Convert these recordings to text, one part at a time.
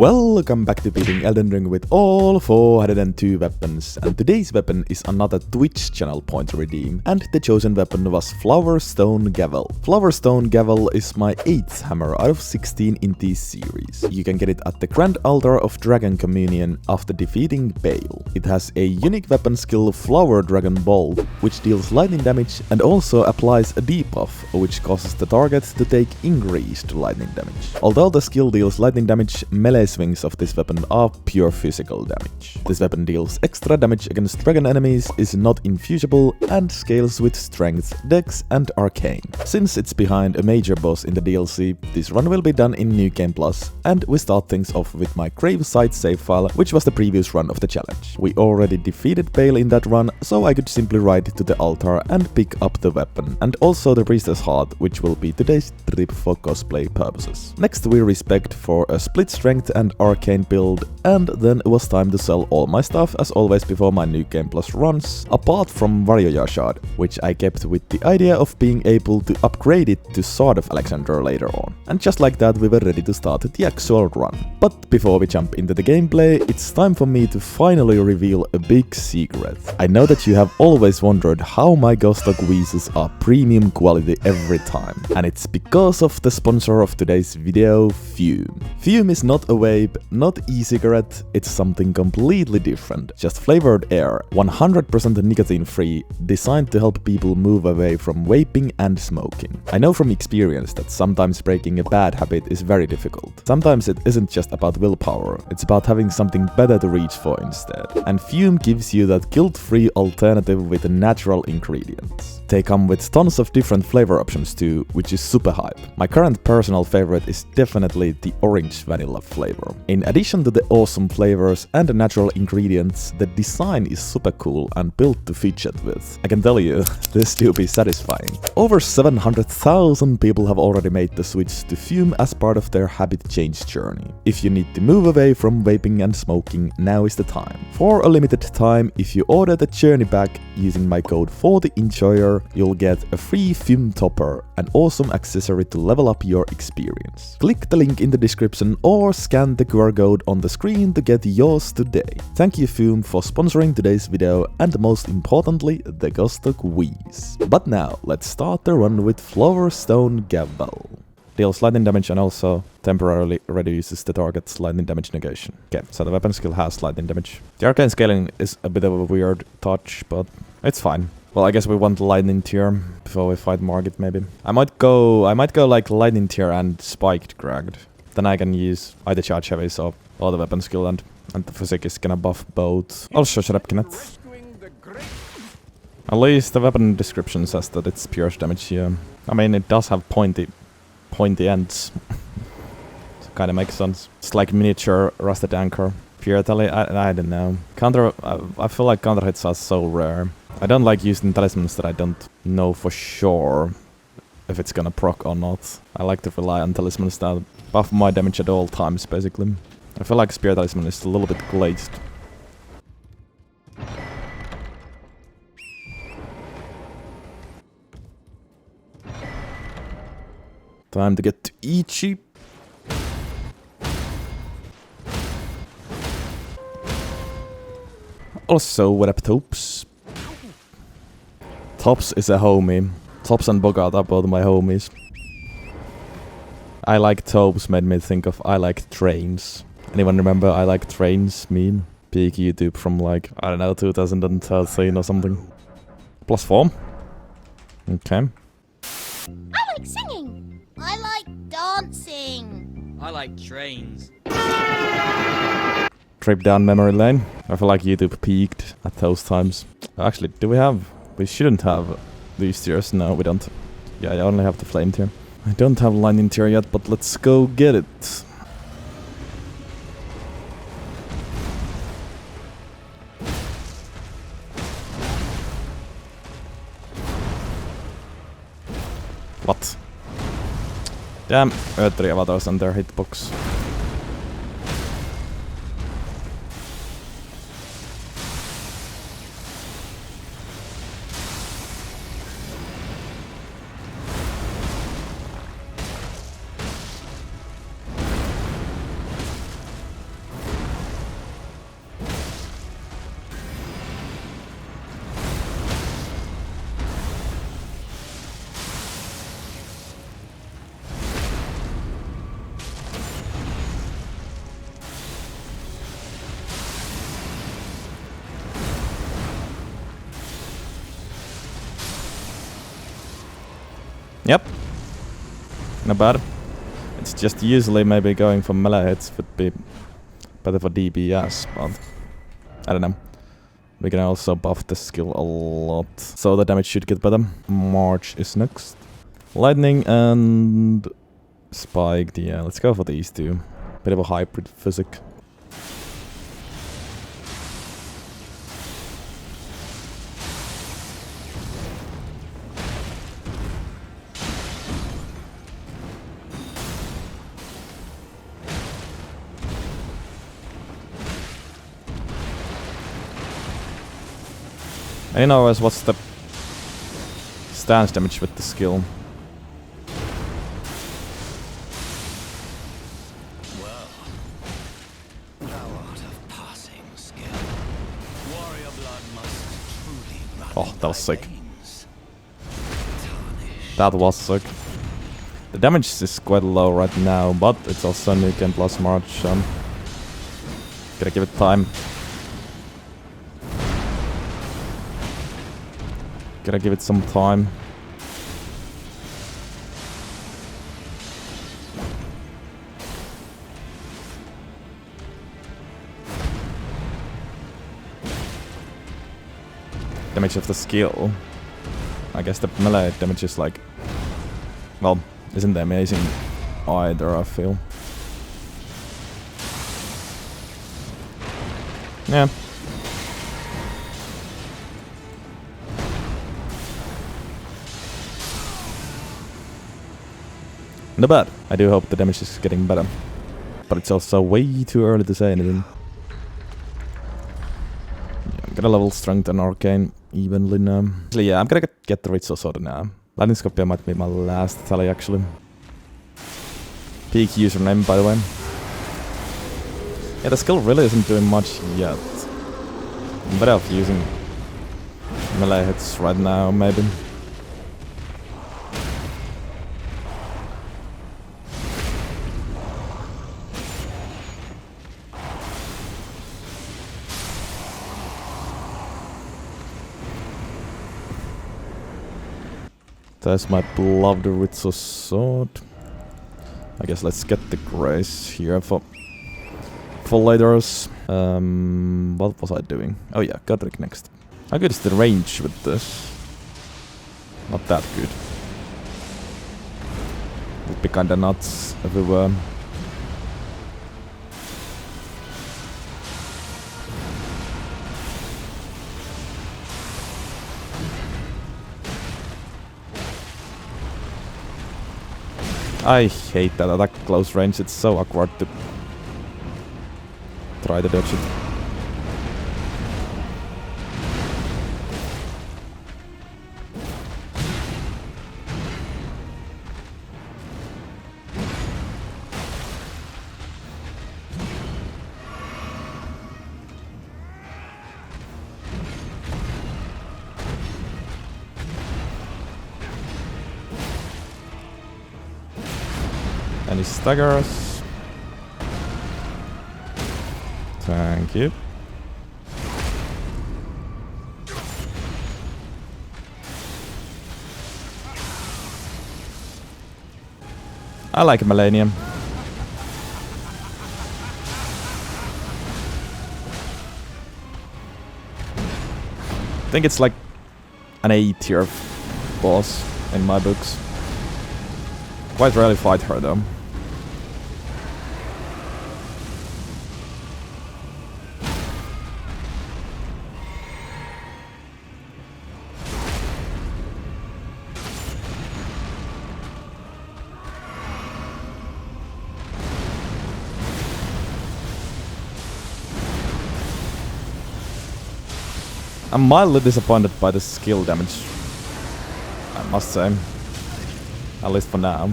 Welcome back to beating Elden Ring with all 402 weapons, and today's weapon is another Twitch channel point to redeem, and the chosen weapon was Flowerstone Gavel. Flowerstone Gavel is my 8th hammer out of 16 in this series. You can get it at the Grand Altar of Dragon Communion after defeating Bayle. It has a unique weapon skill Flower Dragon Bolt, which deals lightning damage and also applies a debuff, which causes the target to take increased lightning damage. Although the skill deals lightning damage, melee swings of this weapon are pure physical damage. This weapon deals extra damage against dragon enemies, is not infusible, and scales with strength, dex, and arcane. Since it's behind a major boss in the DLC, this run will be done in New Game Plus, and we start things off with my gravesite save file, which was the previous run of the challenge. We already defeated Bayle in that run, so I could simply ride to the altar and pick up the weapon, and also the Priestess Heart, which will be today's trip for cosplay purposes. Next we respect for a split strength and arcane build, and then it was time to sell all my stuff as always before my New Game Plus runs, apart from Warrior Shard, which I kept with the idea of being able to upgrade it to Sword of Alexander later on. And just like that we were ready to start the actual run. But before we jump into the gameplay, it's time for me to finally reveal a big secret. I know that you have always wondered how my ghost dog wheezes are premium quality every time, and it's because of the sponsor of today's video, Fume. Fume is not a vape, not e-cigarette, it's something completely different. Just flavored air, 100% nicotine free, designed to help people move away from vaping and smoking. I know from experience that sometimes breaking a bad habit is very difficult. Sometimes it isn't just about willpower, it's about having something better to reach for instead. And Fume gives you that guilt-free alternative with natural ingredients. They come with tons of different flavor options too, which is super hype. My current personal favorite is definitely the orange vanilla flavor. In addition to the awesome flavors and the natural ingredients, the design is super cool and built to fidget with. I can tell you, this will be satisfying. Over 700,000 people have already made the switch to Fume as part of their habit change journey. If you need to move away from vaping and smoking, now is the time. For a limited time, if you order the journey pack using my code FortiEnjoyer, you'll get a free Fume topper, an awesome accessory to level up your experience. Click the link in the description or scan the QR code on the screen to get yours today. Thank you Fume for sponsoring today's video and most importantly the ghost dog wheeze. But now let's start the run with Flowerstone Gavel. Deals lightning damage and also temporarily reduces the target's lightning damage negation. Okay, so the weapon skill has lightning damage. The arcane scaling is a bit of a weird touch, but it's fine. Well, I guess we want lightning tier before we fight Margit maybe. I might go like lightning tier and spiked gragged. Then I can use either charge heavy or the weapon skill and the physic is gonna buff both. Also Shrapkinet. At least the weapon description says that it's pierce damage here. I mean it does have pointy ends. So kinda makes sense. It's like miniature rusted anchor. Pure tally, I don't know. I feel like counter hits are so rare. I don't like using talismans that I don't know for sure if it's gonna proc or not. I like to rely on talismans that buff my damage at all times, basically. I feel like Spear Talisman is a little bit glazed. Time to get to Ichi. Also, what up, Tops? Tops is a homie. Tops and Morgott are both my homies. I like Tops made me think of I like trains. Anyone remember I like trains meme? Peak YouTube from like, I don't know, 2013 or something. +4. Okay. I like singing. I like dancing. I like trains. Trip down memory lane. I feel like YouTube peaked at those times. Actually, do we have? We shouldn't have these tiers. No, we don't. Yeah, I only have the flame tier. I don't have lightning tier yet, but let's go get it. What? Damn, Earth 3 avatars and their hitbox. Yep. Not bad. It's just usually maybe going for melee hits would be better for DPS, but I don't know. We can also buff the skill a lot, so the damage should get better. March is next. Lightning and Spiked, yeah, let's go for these two. Bit of a hybrid physic. And you know, what's the stance damage with the skill? Well, thou art of passing skill. Warrior blood must truly run. Oh, that was sick. Veins. That was sick. The damage is quite low right now, but it's also new game plus March. Gotta give it time. Gotta give it some time. Damage of the skill. I guess the melee damage is like... Well, isn't amazing either, I feel. Yeah. Not bad. I do hope the damage is getting better. But it's also way too early to say anything. Yeah, I'm gonna level strength and arcane evenly now. Actually, yeah, I'm gonna get the Ritual Sword now. Lightning Scorpion might be my last tally actually. Peak username, by the way. Yeah, the skill really isn't doing much yet. I'm better off using melee hits right now, maybe. There's my beloved Ritual Sword. I guess let's get the Grace here for later. What was I doing? Oh yeah, Godrick next. How good is the range with this? Not that good. Would be kinda nuts everywhere. I hate that attack close range, it's so awkward to try to dodge it. Any staggers? Thank you. I like Millennium. I think it's like an A tier boss in my books. Quite rarely fight her though. I'm mildly disappointed by the skill damage, I must say. At least for now.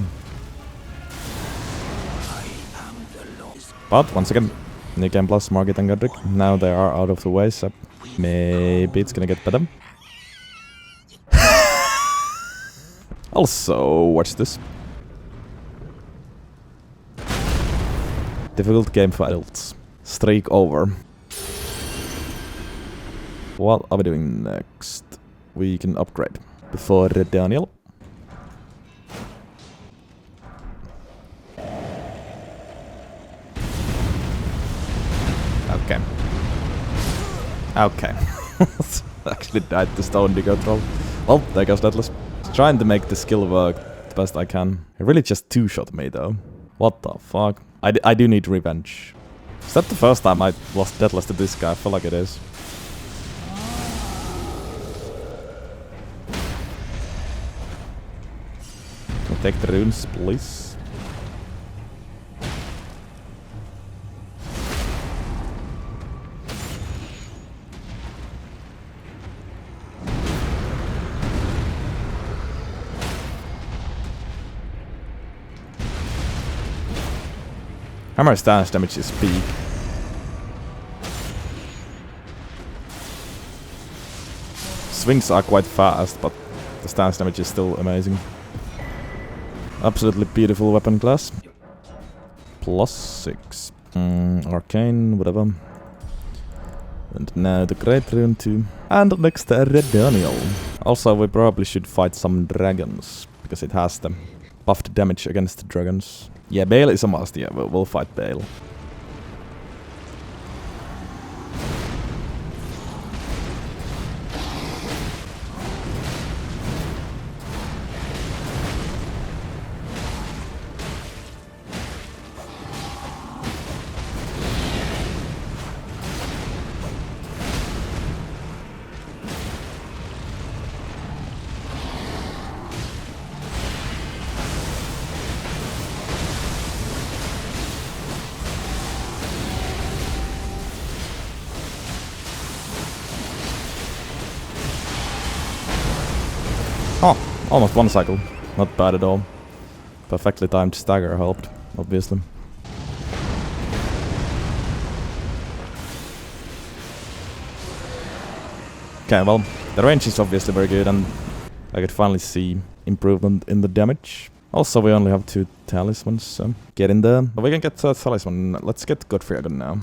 But once again, new game plus Margit and Godrick. Now they are out of the way, so maybe it's gonna get better. Also, watch this. Difficult game for adults. Streak over. What are we doing next? We can upgrade before Daniel. Okay. Okay. Actually died to Stone Digger Troll. Well, there goes Deathless. Trying to make the skill work the best I can. He really just two-shot me though. What the fuck? I do need revenge. Is that the first time I lost Deathless to this guy? I feel like it is. Can I take the runes, please? Hammer stance damage is peak. Swings are quite fast, but the stance damage is still amazing. Absolutely beautiful weapon class. +6. Arcane, whatever. And now the Great Rune 2. And next Redaniel. Also, we probably should fight some dragons, because it has the buffed damage against the dragons. Yeah, Bayle is a must, yeah, we'll fight Bayle. Oh, almost one cycle. Not bad at all. Perfectly timed stagger helped, obviously. Okay, well, the range is obviously very good and I could finally see improvement in the damage. Also, we only have 2 talismans, so get in there. But we can get talisman. Let's get Godfrey again now.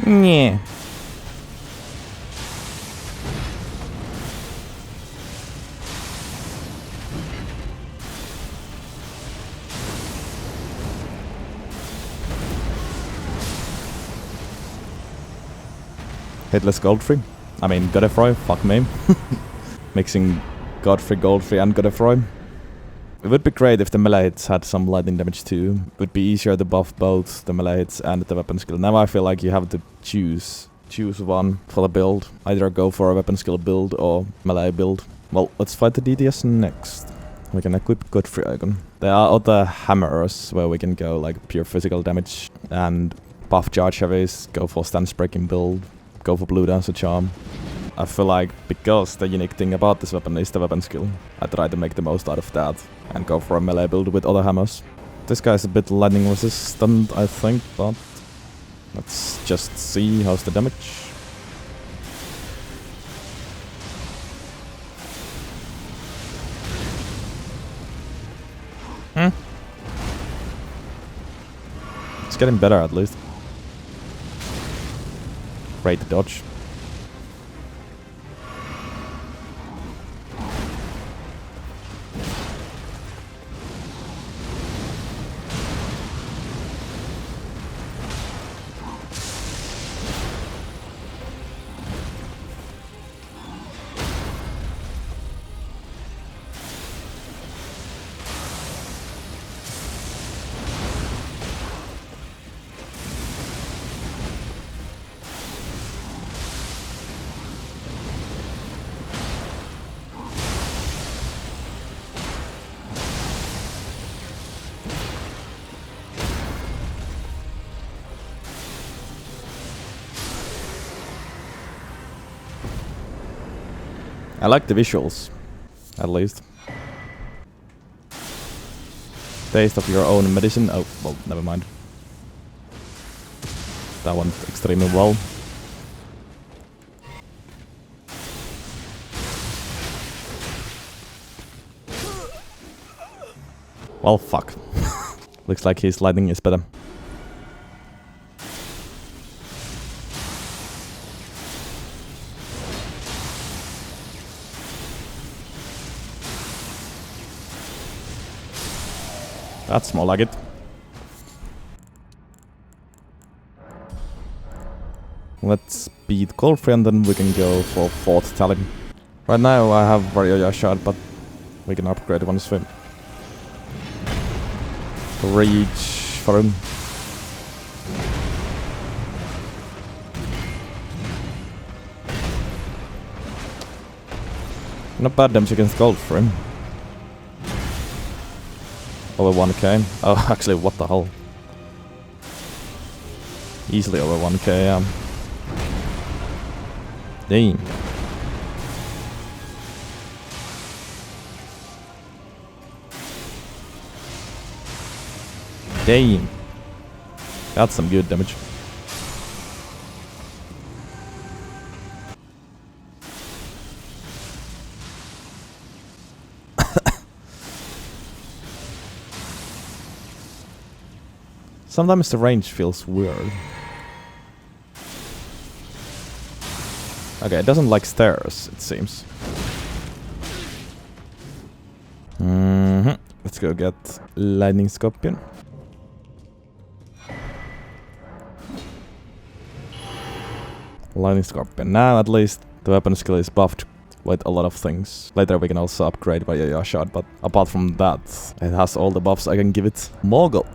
Yeah. Headless Goldfrey. I mean Godfrey, fuck me. Mixing Godfrey, Goldfrey and Godfrey. It would be great if the melee hits had some lightning damage too. It would be easier to buff both the melee hits and the weapon skill. Now I feel like you have to choose one for the build. Either go for a weapon skill build or melee build. Well, let's fight the DDS next. We can equip Godfrey icon. There are other hammers where we can go like pure physical damage and buff charge heavies, go for stance breaking build, go for blue dancer charm. I feel like because the unique thing about this weapon is the weapon skill, I try to make the most out of that and go for a melee build with other hammers. This guy's a bit lightning resistant, I think, but let's just see how's the damage. It's getting better at least. Great dodge. I like the visuals, at least. Taste of your own medicine. Oh, well, never mind. That went extremely well. Well, fuck. Looks like his lightning is better. That's more like it. Let's beat Goldfrey and then we can go for 4th tally. Right now I have FortiEnjoyer shot, but we can upgrade one swim. Reach for him. Not bad damage against Goldfrey. Over 1k. Oh, actually, what the hell? Easily over 1k, yeah. Damn. Damn. That's some good damage. Sometimes the range feels weird. Okay, it doesn't like stairs, it seems. Let's go get Lightning Scorpion. Lightning Scorpion. Now at least the weapon skill is buffed with a lot of things. Later we can also upgrade by a shot, but apart from that, it has all the buffs I can give it. Morgott.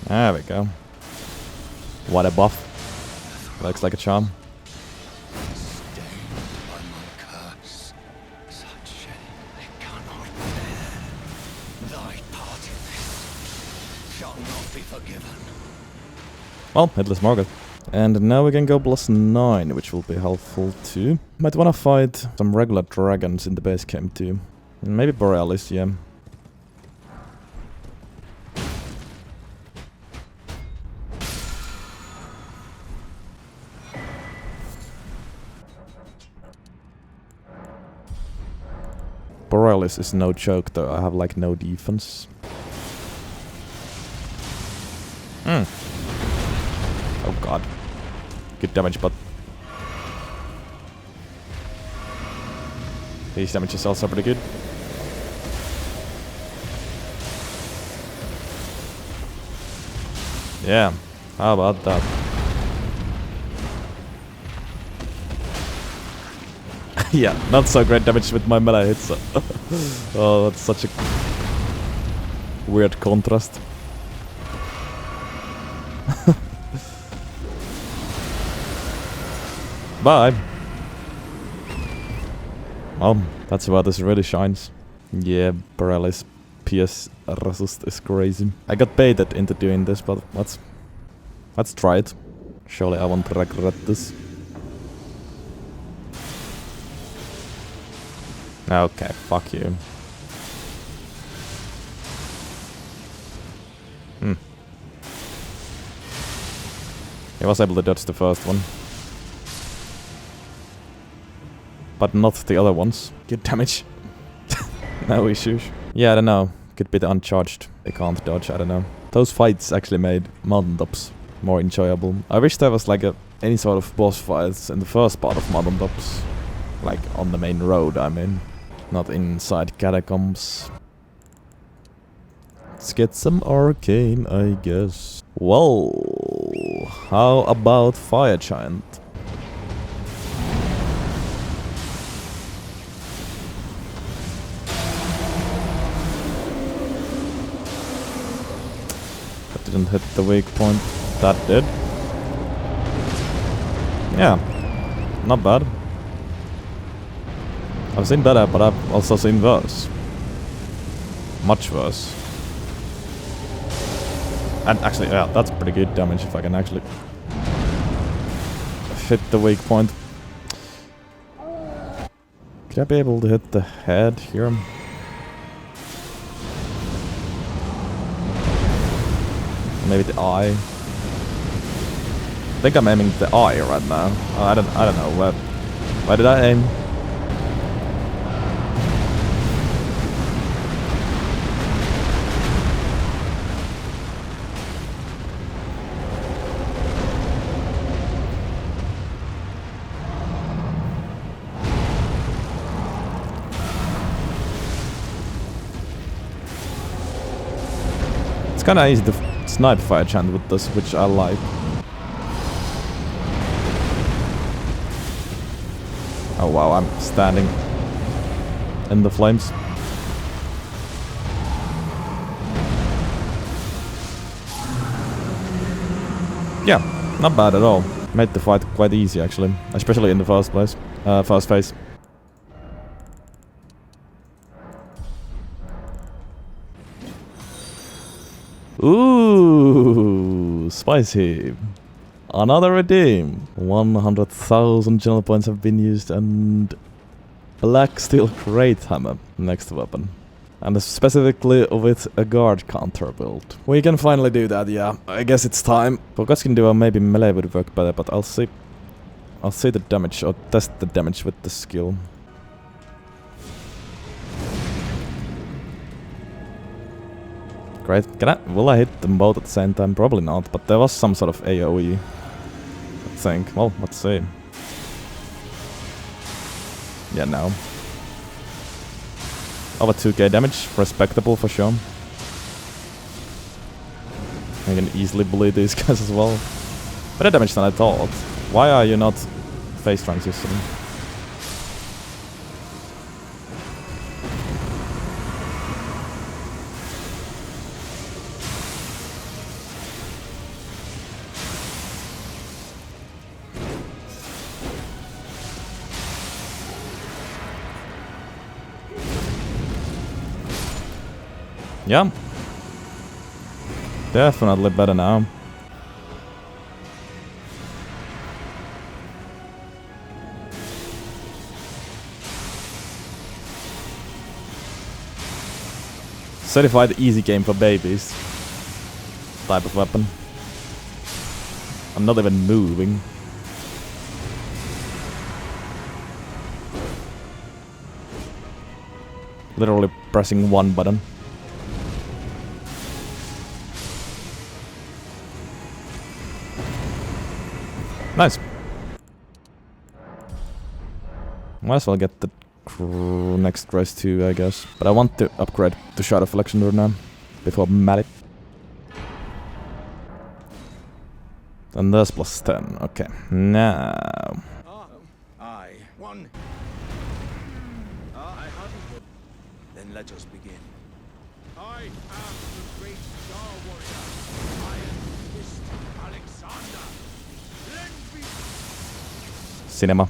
There we go. What a buff. Looks like a charm. Stained by my curse, such I cannot bear. Thy part in this shall not be forgiven. Well, headless Morgott. And now we can go +9, which will be helpful too. Might wanna fight some regular dragons in the base camp too. Maybe Borealis, yeah. Borealis is no joke though, I have like no defense. Oh god. Good damage, but his damage is also pretty good. Yeah, how about that? Yeah, not so great damage with my melee hits. Oh, that's such a weird contrast. Bye. Oh, that's where this really shines. Yeah, Borealis PS resist is crazy. I got baited into doing this, but let's try it. Surely I won't regret this. Okay, fuck you. He was able to dodge the first one. But not the other ones. Good damage. No issues. Yeah, I don't know. Could be the uncharged. They can't dodge, I don't know. Those fights actually made mountaintops more enjoyable. I wish there was like any sort of boss fights in the first part of mountaintops. Like on the main road, I mean. Not inside catacombs. Let's get some arcane, I guess. Well, how about Fire Giant? Didn't hit the weak point. That did. Yeah. Not bad. I've seen better, but I've also seen worse. Much worse. And actually, yeah, that's pretty good damage if I can actually hit the weak point. Could I be able to hit the head here? Maybe the eye. I think I'm aiming the eye right now. I don't know where did I aim? It's kinda easy to snipe fire chant with this, which I like. Oh wow, I'm standing in the flames. Yeah, not bad at all. Made the fight quite easy actually, especially in the first phase. Ooh, spicy. Another redeem. 100,000 channel points have been used and black steel great hammer, next weapon. And specifically with a guard counter build. We can finally do that, yeah. I guess it's time. For Godskin Duo maybe melee would work better, but I'll see the damage or test the damage with the skill. Great. Will I hit them both at the same time? Probably not, but there was some sort of AoE. I think. Well, let's see. Yeah, no. Over 2k damage. Respectable for sure. I can easily bully these guys as well. Better damage than I thought. Why are you not phase transitioning? Yeah. Definitely better now. Certified easy game for babies. Type of weapon. I'm not even moving. Literally pressing one button. Nice. Might as well get the next race too, I guess. But I want to upgrade to Shadow Reflection now before Maliketh. And there's plus 10. Okay. Now. Aye. One. Then let us begin. I am the great Star Warrior. Iron Fist Alexander. Cinema.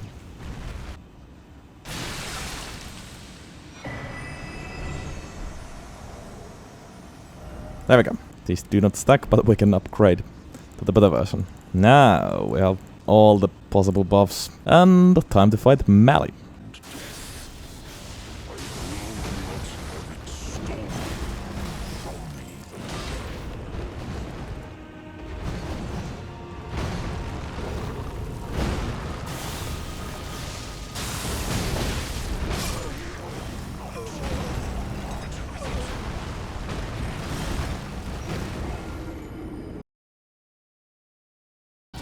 There we go. These do not stack, but we can upgrade to the better version. Now we have all the possible buffs. And time to fight Mali.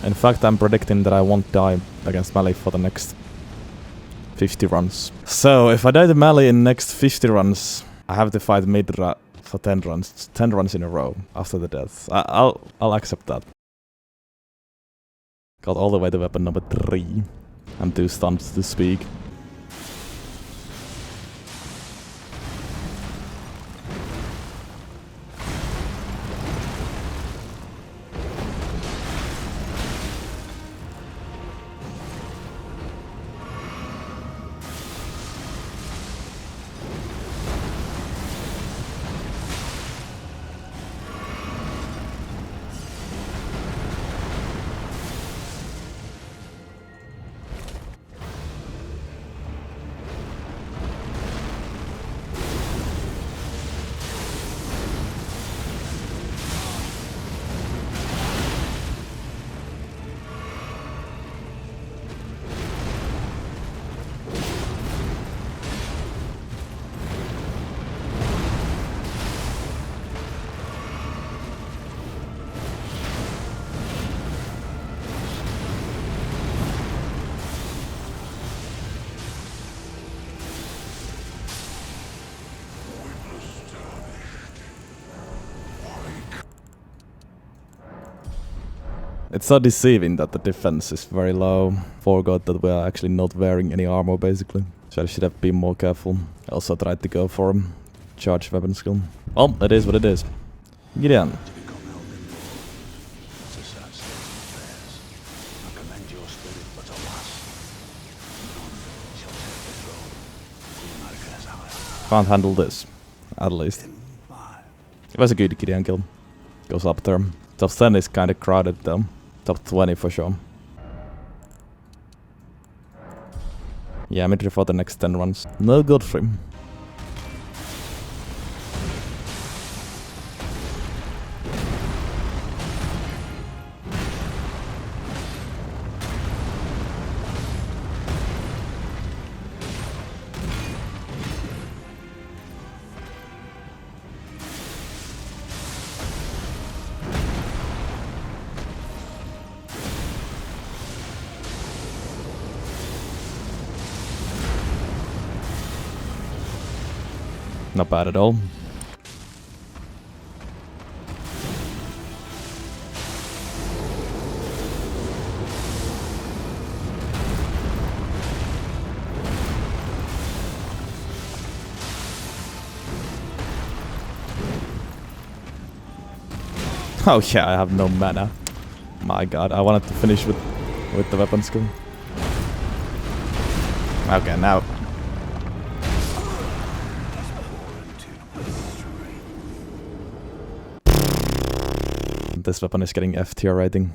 In fact, I'm predicting that I won't die against Mali for the next 50 runs. So, if I die to Mali in next 50 runs, I have to fight Midra for 10 runs. 10 runs in a row after the death. I'll accept that. Got all the way to weapon number 3. And 2 stuns to speak. It's so deceiving that the defense is very low. Forgot that we are actually not wearing any armor basically. So I should have been more careful. I also tried to go for charge weapon skill. Well, it is what it is. Gideon. To become Elden Lord. It's a sad state of affairs. I commend your spirit, but alas, none shall take the throne. Queen Margit has Can't handle this. At least. It was a good Gideon kill. Goes up there. Top 10 is kinda crowded though. Top 20 for sure. Yeah, Midra for the next 10 runs. No Godfrey. Not bad at all. Oh yeah, I have no mana. My god, I wanted to finish with the weapon skill. Okay, now. This weapon is getting F tier rating.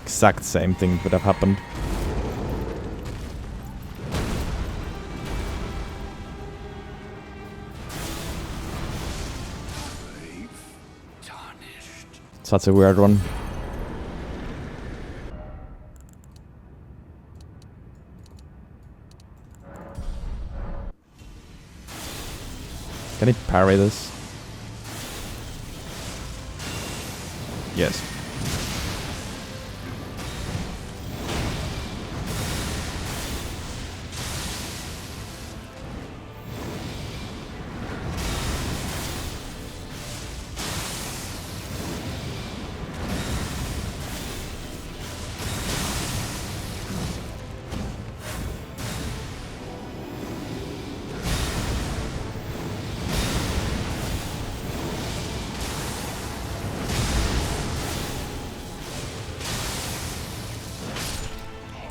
Exact same thing would have happened. Such a weird one. Can he parry this? Yes.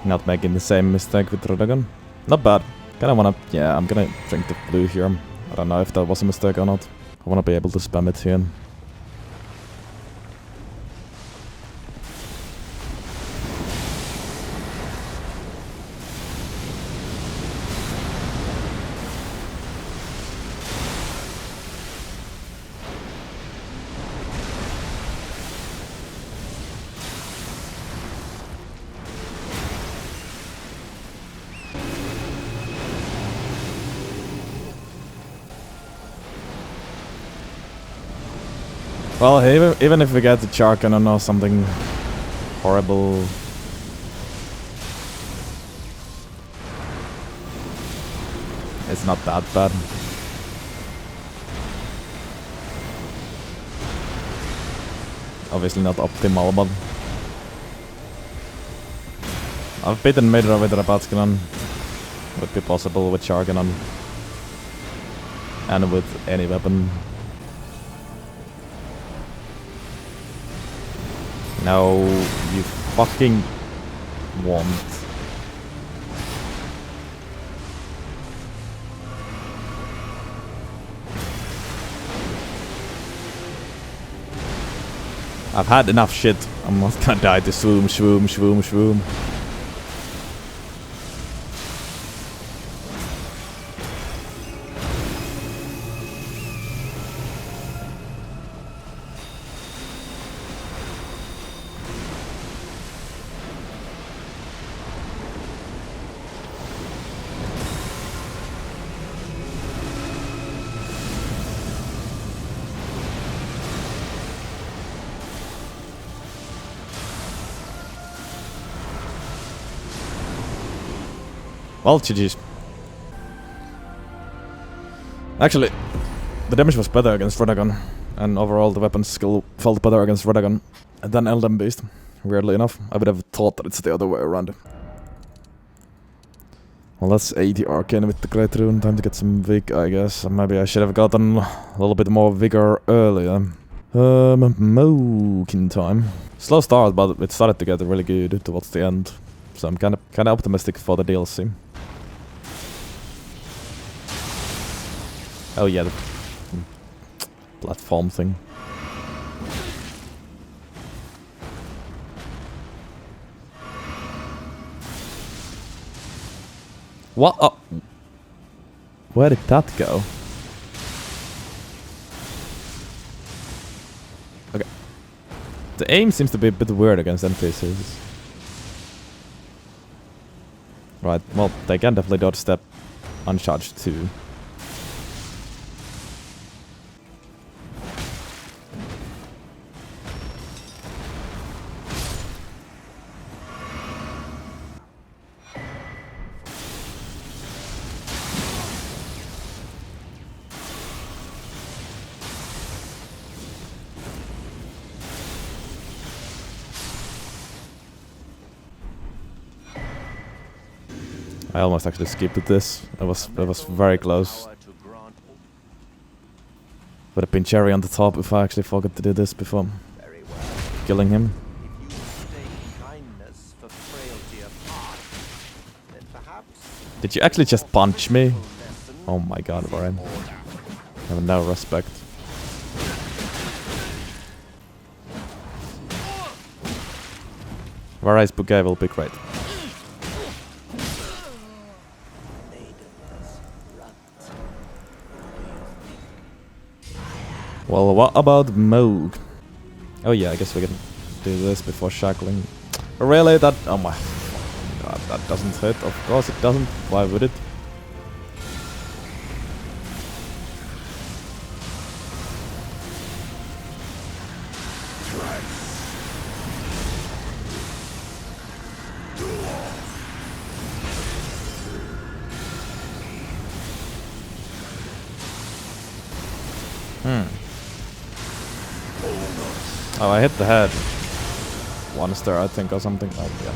Not making the same mistake with Radagon. Not bad. Kinda wanna... Yeah, I'm gonna drink the blue here. I don't know if that was a mistake or not. I wanna be able to spam it here. Well, even if we get the Chark, I don't know, something horrible. It's not that bad. Obviously not optimal, but I've beaten Midra with Rabatskin. Would be possible with Charganon. And with any weapon. No, you fucking won't. I've had enough shit. I'm not gonna die to swoom, swoom, swoom, swoom. Well, GG's. Actually, the damage was better against Radagon, and overall the weapon skill felt better against Radagon than Elden Beast. Weirdly enough, I would have thought that it's the other way around. Well, that's 80 Arcane with the Great Rune. Time to get some Vig, I guess. Maybe I should have gotten a little bit more Vigor earlier. Mohg in time. Slow start, but it started to get really good towards the end. So I'm kind of optimistic for the DLC. Oh yeah, the platform thing. What? Oh. Where did that go? Okay. The aim seems to be a bit weird against NPCs. Right, well, they can definitely dodge step uncharged too. I almost actually skipped this. It was very close. Would have been cherry on the top if I actually forgot to do this before killing him. Did you actually just punch me? Oh my god, Warren. I have no respect. Varai's bouquet will be great. Well, what about Mohg? Oh yeah, I guess we can do this before shackling. Really? That... Oh my god, that doesn't hit. Of course it doesn't. Why would it? Oh, I hit the head. One star, I think, or something. Oh, yeah.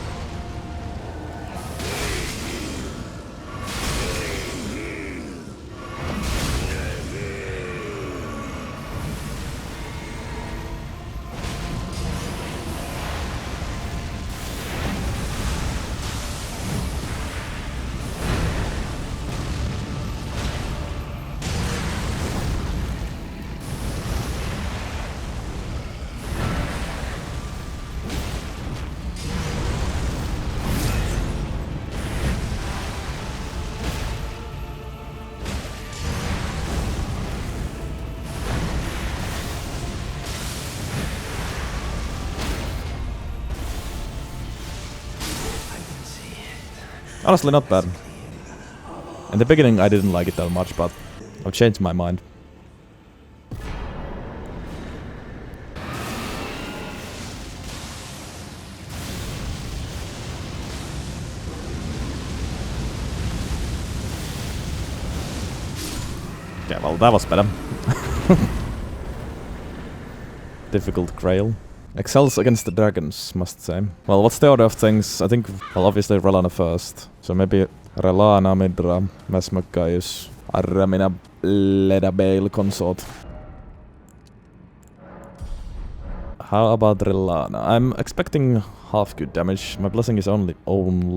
Honestly, not bad. In the beginning, I didn't like it that much, but I've changed my mind. Yeah, well, that was better. Difficult Grail. Excels against the dragons, must say. Well, what's the order of things? I think, well, obviously Rellana first. So maybe Rellana, Midra, Messmer, Gaius, Romina, Leda, Bayle, Consort. How about Rellana? I'm expecting half good damage. My blessing is only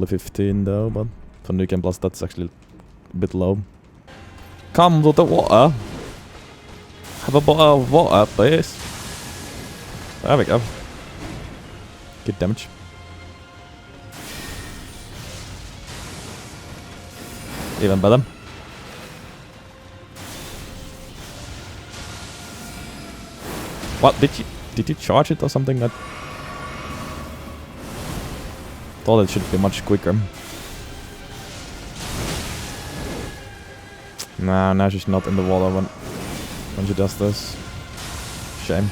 15 though, but for Nuke and Plus that's actually a bit low. Come to the water. Have a bottle of water, please. There we go. Good damage. Even better. What did you charge it or something? That thought it should be much quicker. Nah, now she's not in the water when she does this. Shame.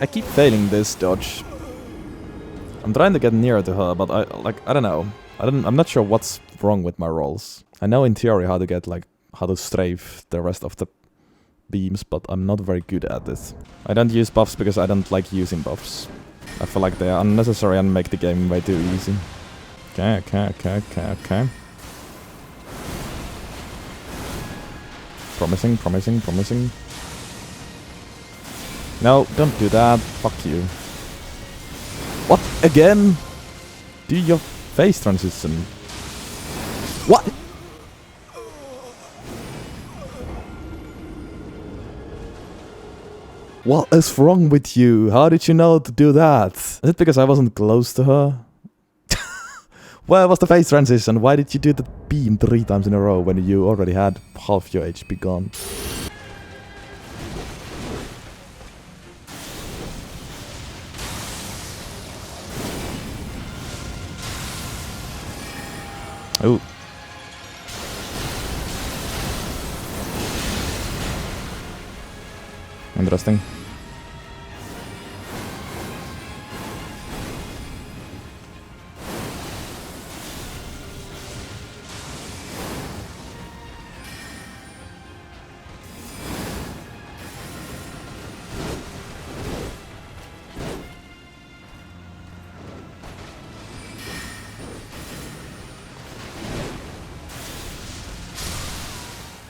I keep failing this dodge. I'm trying to get nearer to her, but I don't know. I'm not sure what's wrong with my rolls. I know in theory how to get like how to strafe the rest of the beams, but I'm not very good at this. I don't use buffs because I don't like using buffs. I feel like they are unnecessary and make the game way too easy. Okay. Promising. No, don't do that. Fuck you. What? Again? Do your face transition. What? What is wrong with you? How did you know to do that? Is it because I wasn't close to her? Where was the face transition? Why did you do the beam 3 times in a row when you already had half your HP gone? Oh. Interesting.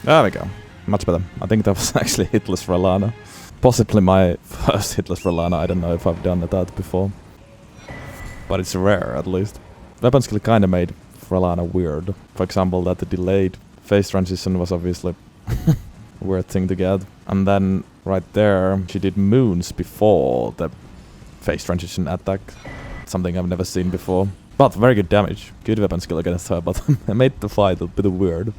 There we go. Much better. I think that was actually hitless Rellana. Possibly my first hitless Rellana. I don't know if I've done that before. But it's rare, at least. Weapon skill kinda made Rellana weird. For example, that the delayed face transition was obviously a weird thing to get. And then, right there, she did moons before the face transition attack. Something I've never seen before. But very good damage. Good weapon skill against her, but it made the fight a bit weird.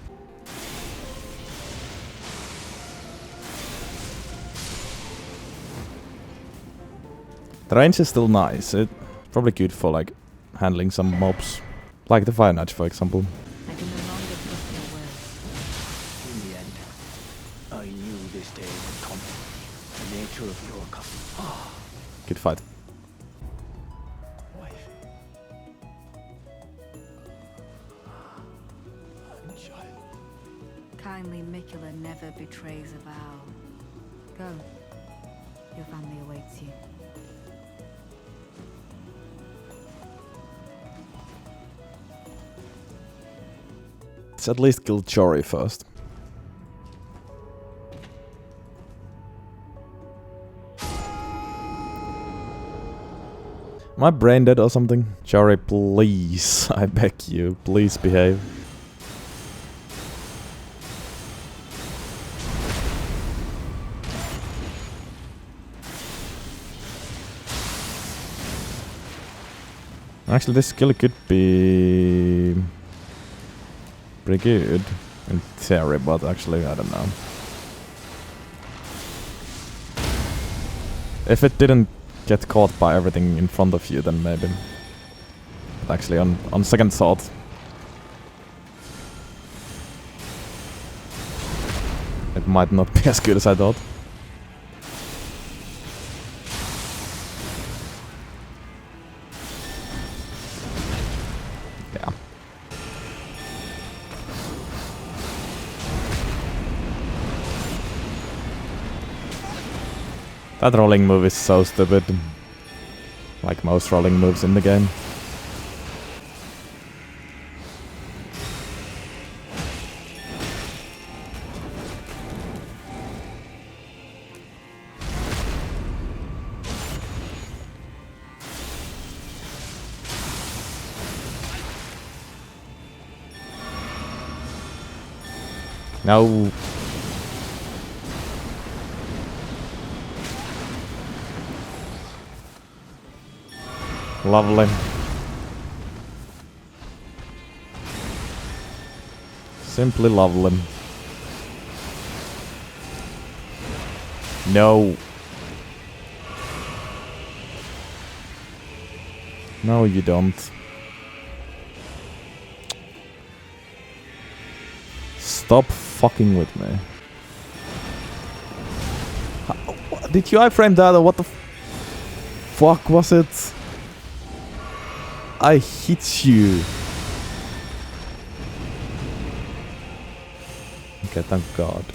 The range is still nice. It's probably good for like handling some mobs. Like the Fire Nudge, for example. I can no longer trust your words. In the end, I knew this day would come. The nature of your coming. Good fight. Wife. And child. Kindly Mikula never betrays a vow. Go. Your family awaits you. Let's at least kill Jori first. Am I brain dead or something? Jori, please. I beg you. Please behave. Actually, this skill could be pretty good in theory, but actually, I don't know. If it didn't get caught by everything in front of you, then maybe. But actually, on second thought, it might not be as good as I thought. Yeah. That rolling move is so stupid. Like most rolling moves in the game. No. Lovely. Simply lovely. No. No, you don't. Stop fucking with me. Did you iframe that or what the fuck was it? I hit you. Okay, thank God.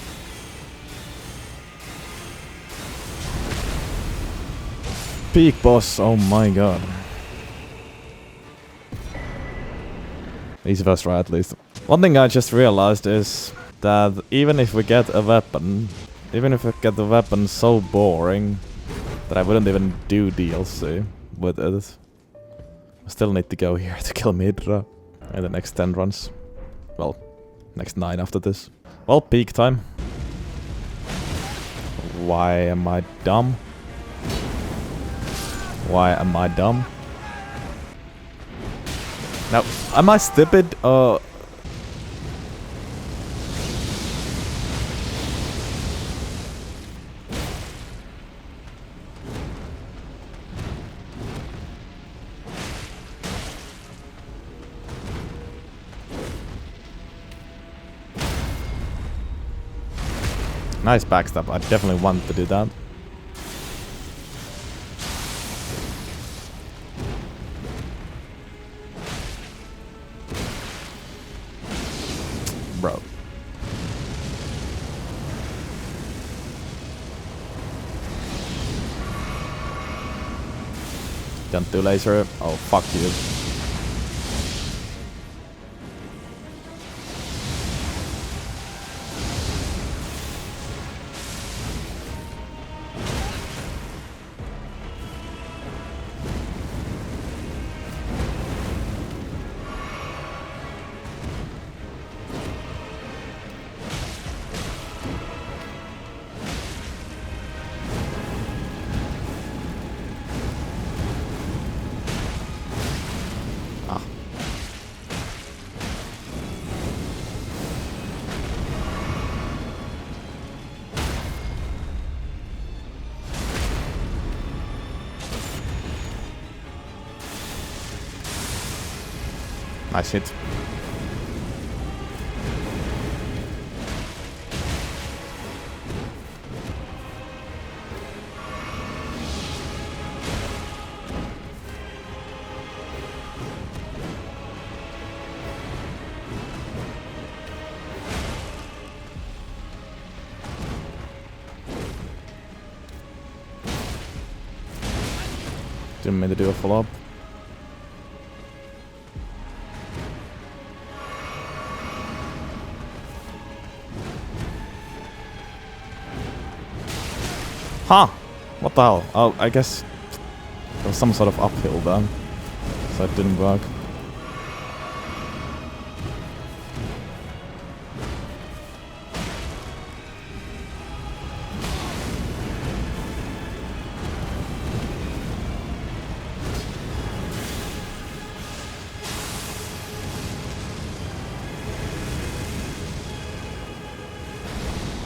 Peak boss, oh my god. Easy first try at least. One thing I just realized is that even if we get a weapon, even if we get the weapon so boring that I wouldn't even do DLC with it, I still need to go here to kill Midra in the next 10 runs. Well, next 9 after this. Well, peak time. Why am I dumb? Why am I dumb? Now, am I stupid? Nice backstab. I definitely want to do that. Bro. Don't do laser. Oh, fuck you. Nice hit. Didn't mean to do a follow-up. Huh! What the hell? Oh, I guess there was some sort of uphill there, so it didn't work.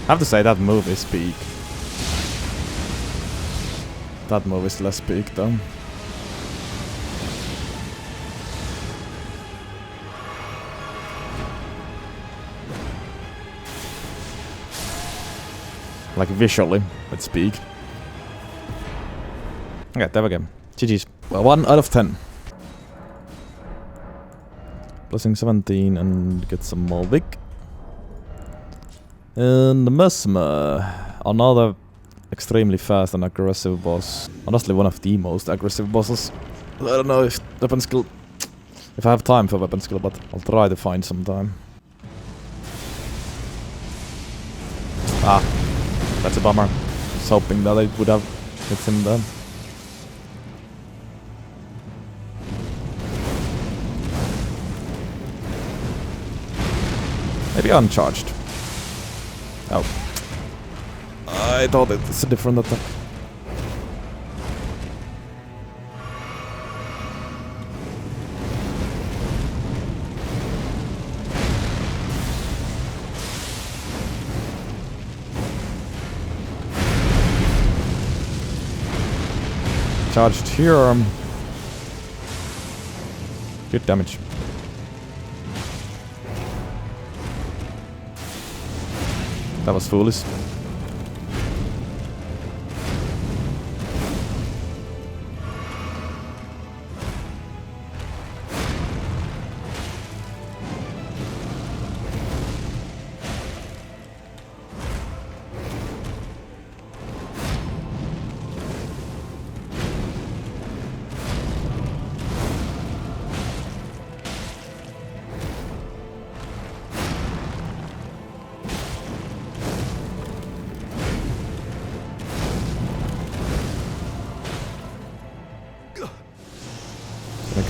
I have to say that move is peak. That move is less peak though. Like visually, it's peak. Okay, there we go. GG's. Well, 1 out of 10. Blessing 17 and get some more Vyke. And the Messmer. Another extremely fast and aggressive boss. Honestly, one of the most aggressive bosses. I don't know if weapon skill... If I have time for weapon skill, but I'll try to find some time. Ah, that's a bummer. I was hoping that I would have hit him then. Maybe uncharged. Oh. I thought it's a different attack. Charged here. Good damage. That was foolish.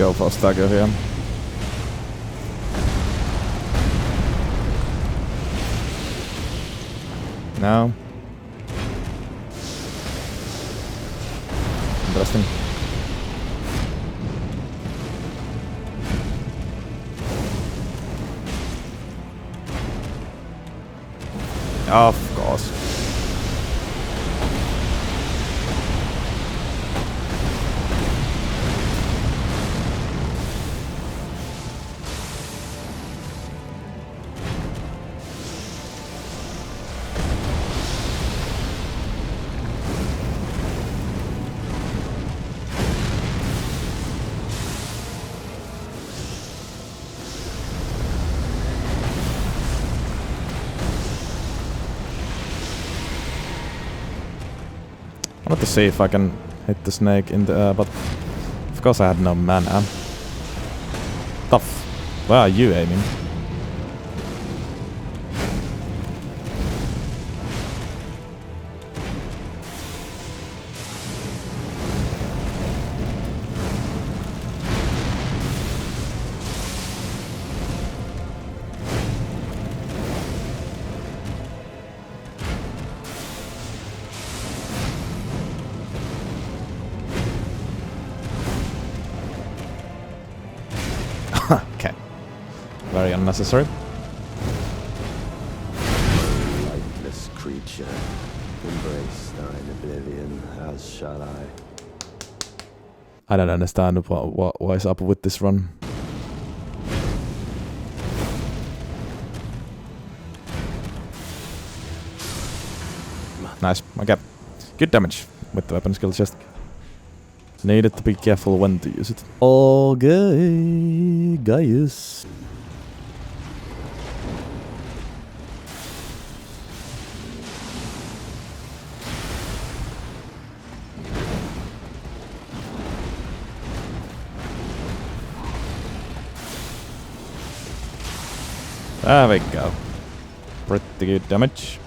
go for stagger here. No. Interesting. Of course. I want to see if I can hit the snake in the air, but of course I had no mana. Tough. Where are you aiming? Okay. Very unnecessary. Lifeless creature, embrace thine oblivion, as shall I. I don't understand what is up with this run. Nice. Okay. Good damage with the weapon skill chest. Needed to be careful when to use it. Okay, Gaius. There we go. Pretty good damage.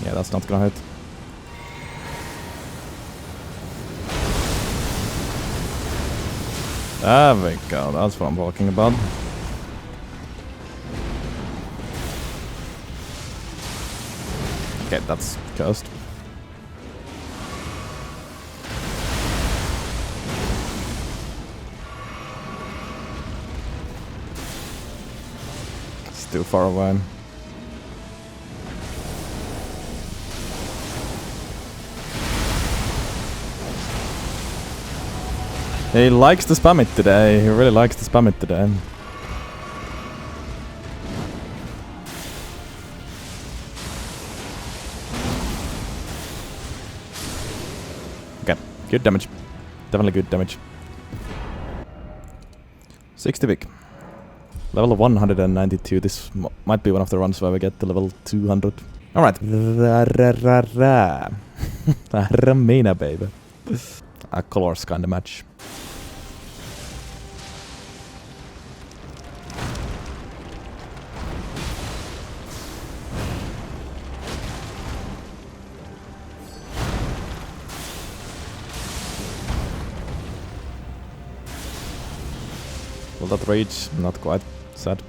Yeah, that's not gonna hit. There we go, that's what I'm talking about. Okay, that's cursed. It's too far away. He likes to spam it today. He really likes to spam it today. Okay, good damage. Definitely good damage. 60 big. Level 192. This might be one of the runs where we get to level 200. Alright. Romina, baby. A colors kind of match. Will that reach? Not quite. Sad.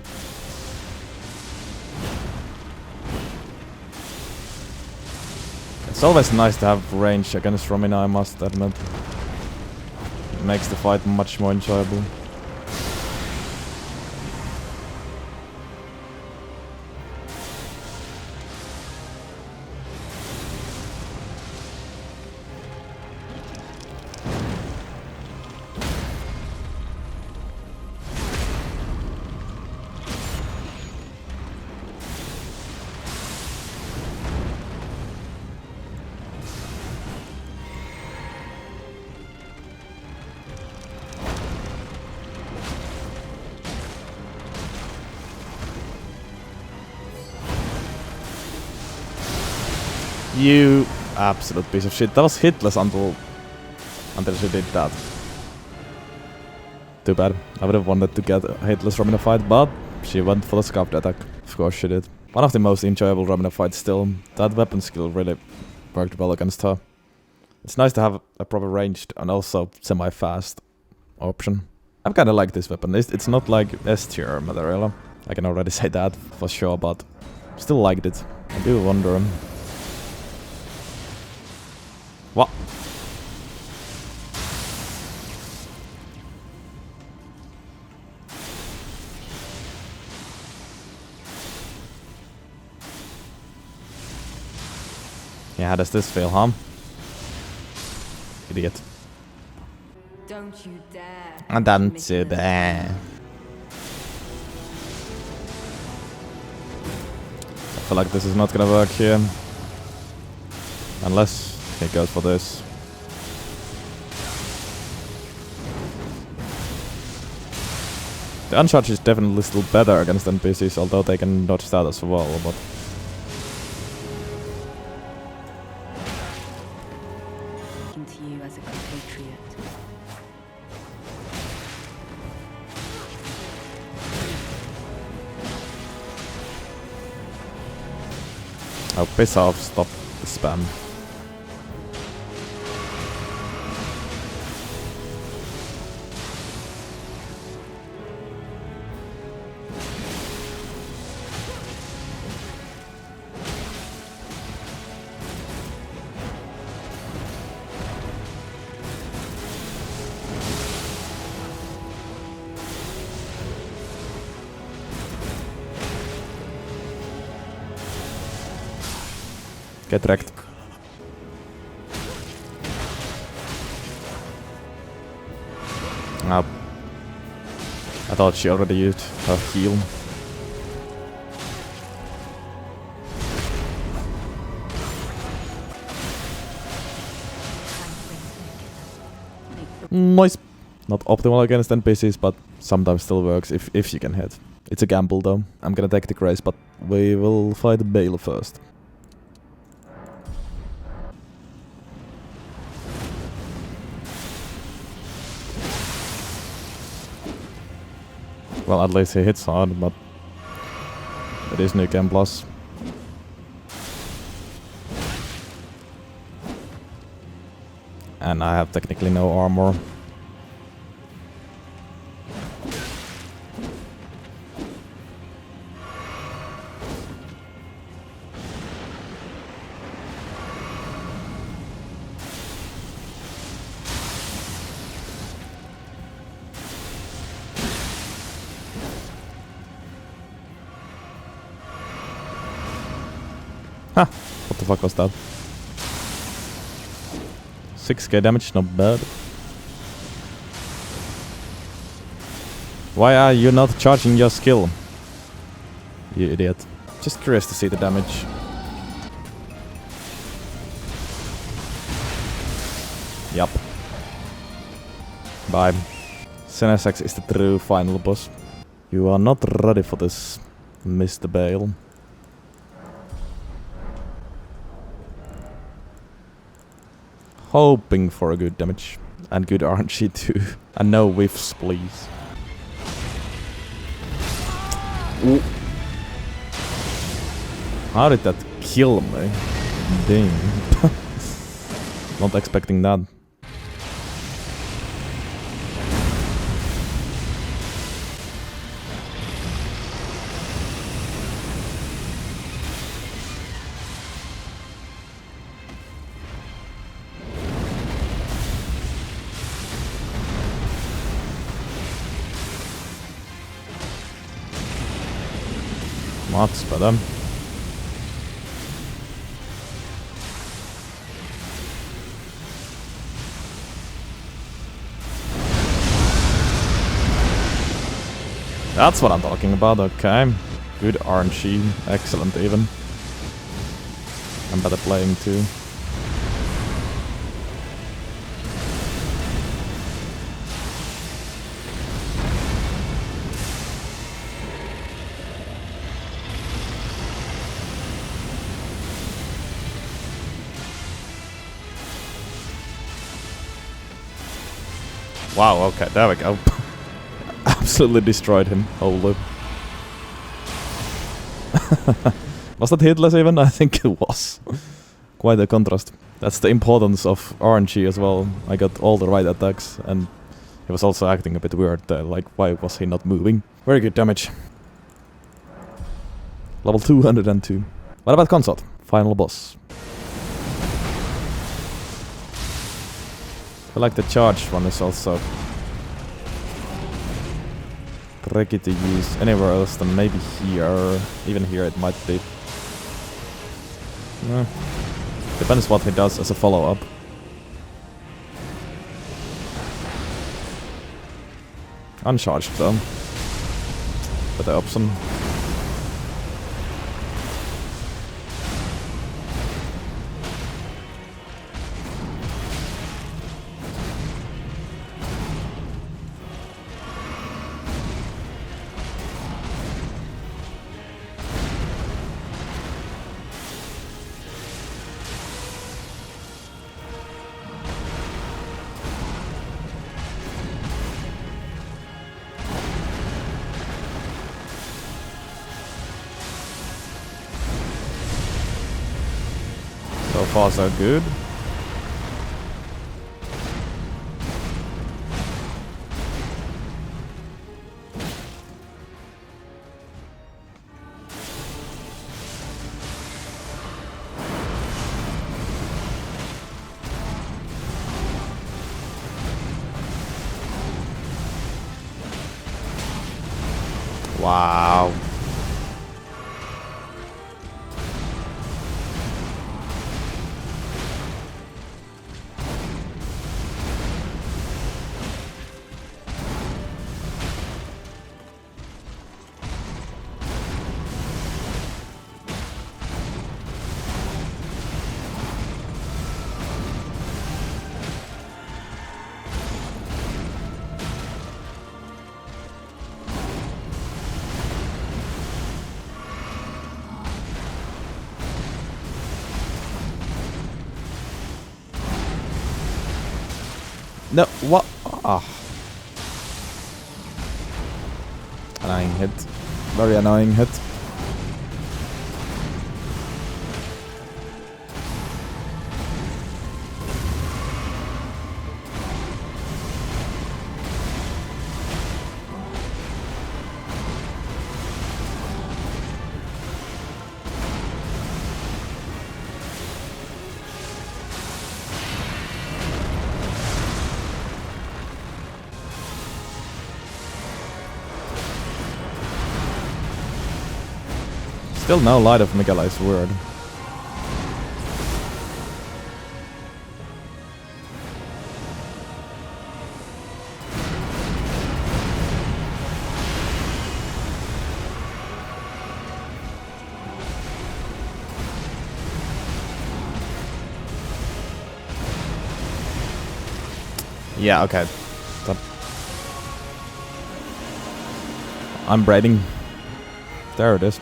It's always nice to have range against Romina, I must admit. It makes the fight much more enjoyable. You absolute piece of shit. That was hitless until she did that. Too bad. I would have wanted to get a hitless Romina fight, but she went for the scuffed attack. Of course she did. One of the most enjoyable Romina fights still. That weapon skill really worked well against her. It's nice to have a proper ranged and also semi-fast option. I kinda like this weapon. It's not like S tier material. I can already say that for sure, but still liked it. I do wonder. What? Yeah, how does this feel, huh? Idiot. Don't you dare. And don't you dare. I feel like this is not gonna work here. Unless he goes for this. The uncharge is definitely still better against NPCs, although they can dodge that as well, but... To you as a compatriot. Oh, piss off, stop the spam. Get wrecked. Ah. I thought she already used her heal. Nice. Not optimal against NPCs, but sometimes still works if you can hit. It's a gamble though. I'm gonna take the Grace, but we will fight Bayle first. Well, at least he hits hard, but it is new game plus. And I have technically no armor. Ha! What the fuck was that? 6k damage, not bad. Why are you not charging your skill? You idiot. Just curious to see the damage. Yup. Bye. Senesax is the true final boss. You are not ready for this, Mr. Bayle. Hoping for a good damage. And good RNG too. And no whiffs, please. Ooh. How did that kill me? Dang. Not expecting that. Much better. That's what I'm talking about, okay. Good RNG, excellent even. I'm better playing too. Wow, okay, there we go. absolutely destroyed him. Holy. Was that hitless even? I think it was. Quite a contrast. That's the importance of RNG as well. I got all the right attacks and he was also acting a bit weird. Like, why was he not moving? Very good damage. Level 202. What about Consort? Final boss. I feel like the charge one is also tricky to use anywhere else than maybe here. Even here it might be. Depends what he does as a follow-up. Uncharged though. Better option. So far so good. Wow. No, what? Ah. Annoying hit. Very annoying hit. Still no light of Miguel is weird. Yeah, okay. Stop. I'm braiding. There it is.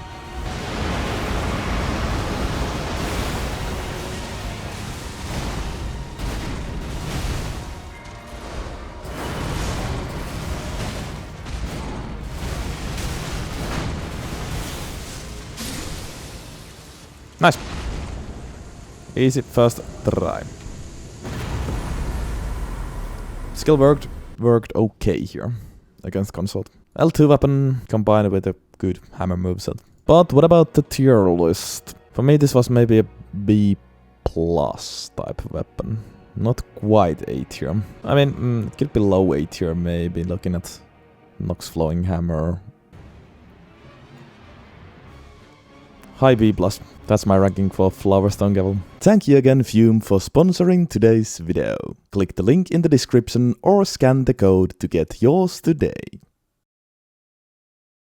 Nice. Easy first try. Skill worked okay here against Consort. L2 weapon combined with a good hammer moveset. But what about the tier list? For me this was maybe a B+ type of weapon. Not quite A tier. I mean, it could be low A tier maybe, looking at Nox Flowing Hammer. High B+. That's my ranking for Flowerstone Gavel. Thank you again Fume for sponsoring today's video. Click the link in the description or scan the code to get yours today.